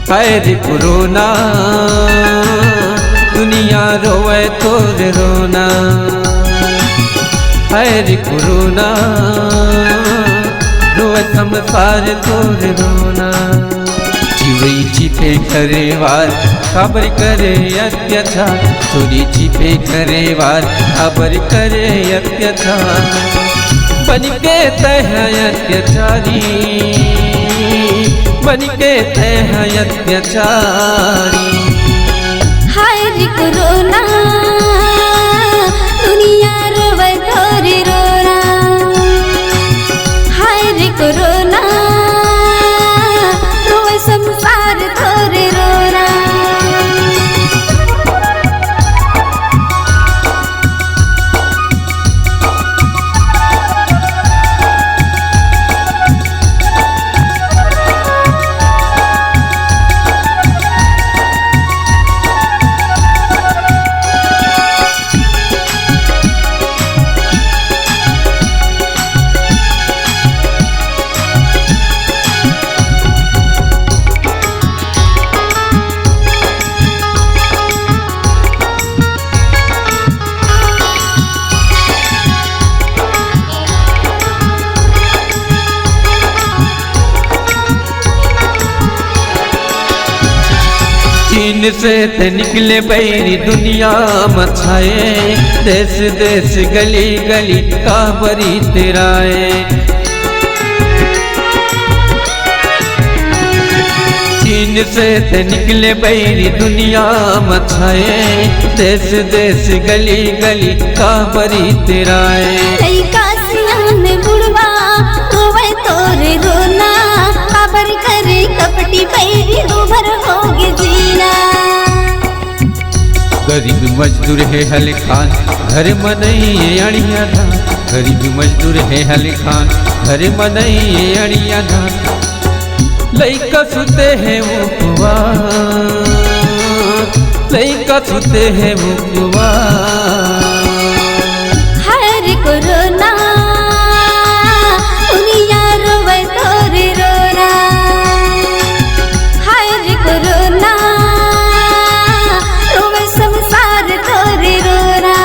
हाय रे कोरोना दुनिया रोवे तोर रोना। हाय रे कोरोना रोवे संसार तोर रोना। जीवे जीपे करे वार खबर करे अत्याचार, चोरी जीपे करे वार खबर करे अत्याचार। बनके तह अत्याचारी, बनके तह अत्याचारी। हाय रे कोरोना दुनिया रोवे तोर रोना। हाय रे कोरोना रोवे संसार तोर रोना। चीन से ते निकले बैरी दुनिया मछाए, देश देश गली गली काबरी तेराए। चीन से ते निकले बैरी दुनिया मछाए, देश देश गली गली काबरी तेराए। बुढ़वा रोवे तोर रोना, काबर करे कपटी बैरी उभर होगे जीना। गरीब मजदूर है हल खान घर मनई अड़िया धान। गरीब मजदूर है हल खान घर मनई अड़िया धान। लइका सुते है मुकुआ, लइका सुते है मुकुआ। हाय रे कोरोना दुनिया रोवे तोर रोना। हाय रे कोरोना रोवे संसार तोर रोना।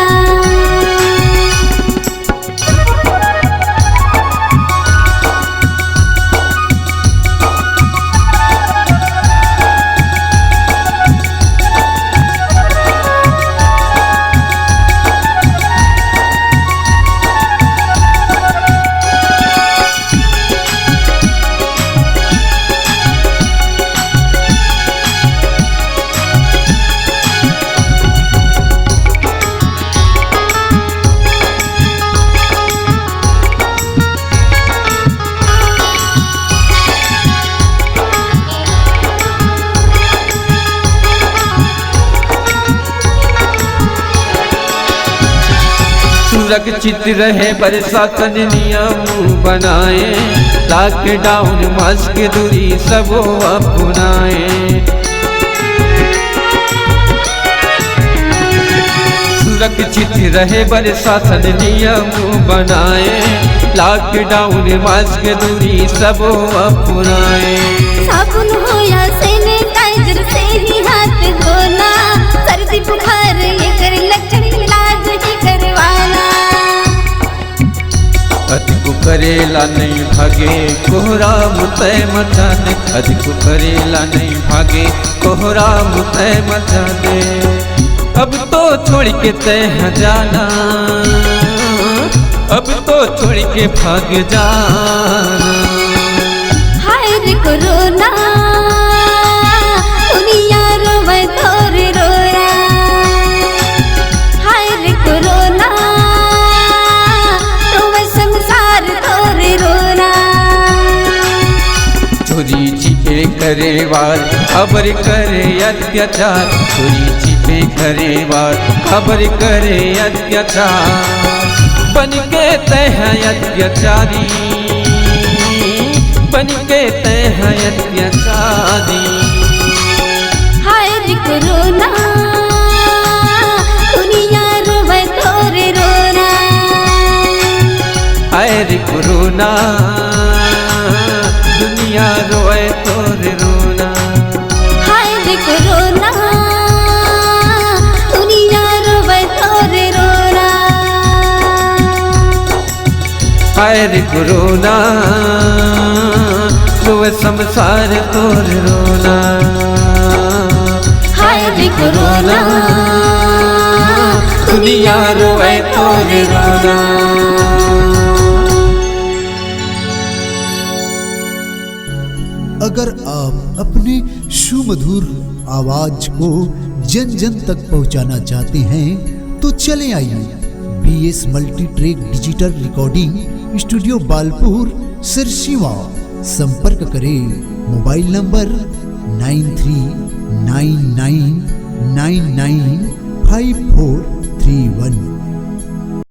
सुरक्षित रहे प्रशासन नियम बनाए, लॉकडाउन मास्क दूरी सब अपनाए। सुरक्षित रहे प्रशासन नियम बनाए, लॉकडाउन मास्क दूरी सब अपनाए। साबुन हो या सैनिटाइजर से ही हाथ धोना, सर्दी बुखार ये कर लक्षण इलाज ही करवाना। अधिक करेला नहीं भागे कोहरा मुतय मचाने, अधिक करेला नहीं भागे कोहरा मुतय मचाने। अब तो छोड़ के तय जाना, अब तो छोड़ के भाग जाना। हाय रे कोरोना दुनिया रोवे तोर रोना। हाय रे कोरोना रोवे संसार तोर रोना। चोरी छिपे करे वार खबर करे अत्याचार, चोरी छिपे करे वार खबर करे अत्याचार। बनके तह अत्याचारी, बनके तह अत्याचारी। हाय रे कोरोना दुनिया रोवे तोर रोना। हाय रे कोरोना दुनिया रोए तोर रोना। हाय रे कोरोना रोवे संसार तोर रोना, हाय रे कोरोना दुनिया रोवे तोर रोना। अगर आप अपने सुमधुर आवाज को जन जन तक पहुंचाना चाहते हैं तो चले आइए BS multi track digital recording studio Balpur Sirsiwa. संपर्क करें मोबाइल नंबर 9399995431।